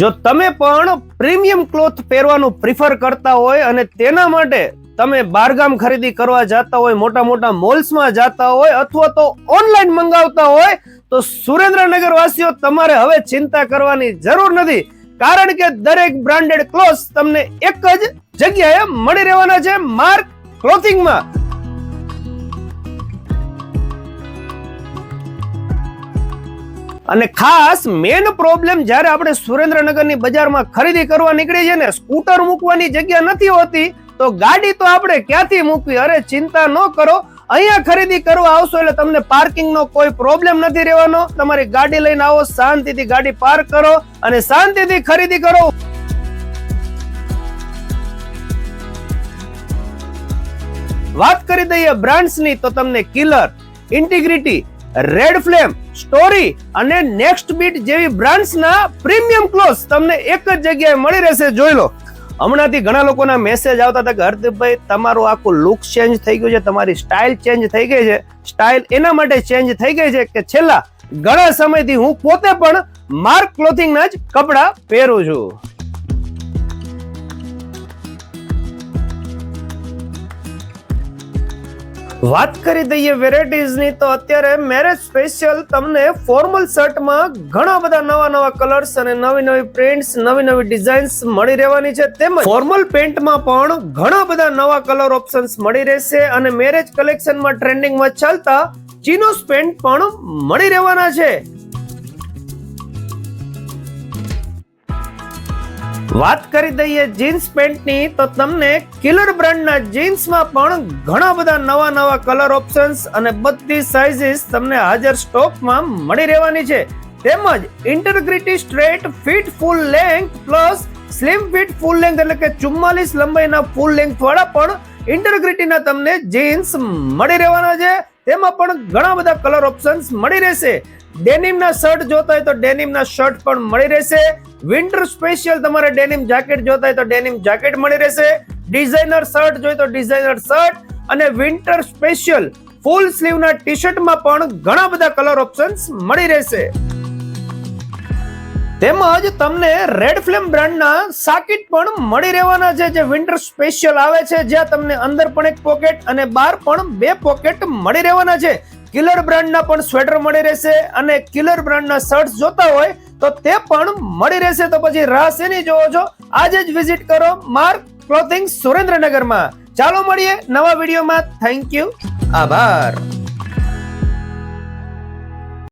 જો તમે પણ પ્રીમિયમ ક્લોથ પહેરવાનું પ્રિફર કરતા હોય અને તેના માટે તમે બહારગામ ખરીદી કરવા જતા હોય, મોટા મોટા મોલ્સમાં જતા હોય અથવા તો ઓનલાઈન મંગાવતા હોય તો સુરેન્દ્રનગર વાસીઓ તમારે હવે ચિંતા કરવાની જરૂર નથી, કારણ કે દરેક બ્રાન્ડેડ ક્લોથ્સ તમને એક જ જગ્યાએ મળી રહેવાના છે, માર્ક ક્લોથિંગમાં. અને ખાસ મેન પ્રોબ્લેમ જ્યારે આપણે સુરેન્દ્રનગરની બજારમાં ખરીદી કરવા નીકળીએ છીએ ને, સ્કૂટર મૂકવાની જગ્યા નથી હોતી તો ગાડી તો આપણે ક્યાંથી મૂકવી? અરે ચિંતા ન કરો, અહીંયા ખરીદી કરવા આવશો એટલે તમને પાર્કિંગનો કોઈ પ્રોબ્લેમ નથી રહેવાનો. તમારી ગાડી લઈને આવો, શાંતિથી ગાડી પાર્ક કરો અને શાંતિથી ખરીદી કરો. વાત કરી દઈએ બ્રાન્ડ્સની તો તમને killer, integrity, red flame, story અને નેક્સ્ટ બીટ જેવી બ્રાન્ડ્સના પ્રીમિયમ ક્લોથ્સ તમને એક જ જગ્યાએ મળી રહેશે. જોઈ લો, હમણાંથી ઘણા લોકોના મેસેજ આવતા હતા કે હરદીપભાઈ તમારું આખું લુક ચેન્જ થઈ ગયું છે, તમારી સ્ટાઇલ ચેન્જ થઈ ગઈ છે. સ્ટાઇલ એના માટે ચેન્જ થઈ ગઈ છે કે છેલ્લા ઘણા સમયથી હું પોતે પણ માર્ક ક્લોથિંગના જ કપડા પહેરું છું. વાત કરી દઈએ વેરાયટીઝની તો અત્યારે મેરેજ સ્પેશિયલ તમને ફોર્મલ શર્ટમાં ઘણા બધા નવા કલર્સ અને નવી પ્રિન્ટ્સ, નવી ડિઝાઇન્સ મળી રહેવાની છે. તેમજ ફોર્મલ પેન્ટમાં પણ ઘણા બધા નવા કલર ઓપ્શન્સ મળી રહેશે અને મેરેજ કલેક્શનમાં ટ્રેન્ડિંગમાં ચાલતા ચિનોસ પેન્ટ પણ મળી રહેવાના છે. વાત કરી દઈએ જીન્સ પેન્ટની તો તમને કિલર બ્રાન્ડના જીન્સમાં પણ ઘણા બધા નવા કલર ઓપ્શન્સ અને બધી સાઇઝીસ તમને હાજર સ્ટોકમાં મળી રહેવાની છે. તેમજ ઇન્ટિગ્રિટી સ્ટ્રેટ ફિટ ફૂલ લેન્થ પ્લસ સ્લિમ ફિટ ફૂલ લેન્થ એટલે કે 44 લંબાઈના ફૂલ લેન્થ વાળા પણ ઇન્ટિગ્રિટીના તમને જીન્સ મળી રહેવાના છે. તેમાં પણ ઘણા બધા કલર ઓપ્શન્સ મળી રહેશે. ડેનિમના શર્ટ જોતા હોય તો ડેનિમના શર્ટ પણ મળી રહેશે. વિન્ટર સ્પેશિયલ તમારે ડેનિમ જેકેટ જોતા હોય તો ડેનિમ જેકેટ મળી રહેશે. ડિઝાઇનર શર્ટ જોઈએ તો ડિઝાઇનર શર્ટ અને વિન્ટર સ્પેશિયલ ફૂલ સ્લીવના ટી શર્ટમાં પણ ઘણા બધા કલર ઓપ્શન્સ મળી રહેશે. તેમજ તમને રેડ ફ્લેમ બ્રાન્ડના સાકીટ પણ મળી રહેવાના છે, જે વિન્ટર સ્પેશિયલ આવે છે, જ્યાં તમને અંદર પણ એક પોકેટ અને બહાર પણ 2 પોકેટ મળી રહેવાના છે. કિલર બ્રાન્ડના પણ સ્વેટર મળી રહેશે અને કિલર બ્રાન્ડના શર્ટ્સ જોતા હોય તો તે પણ મળી રહેશે. તો પછી રાહ શેની જોવો છો? આજે જ વિઝિટ કરો માર્ક ક્લોથિંગ સુરેન્દ્રનગરમાં. ચાલો મળીએ નવા વિડીયોમાં. થેન્ક યુ, આભાર.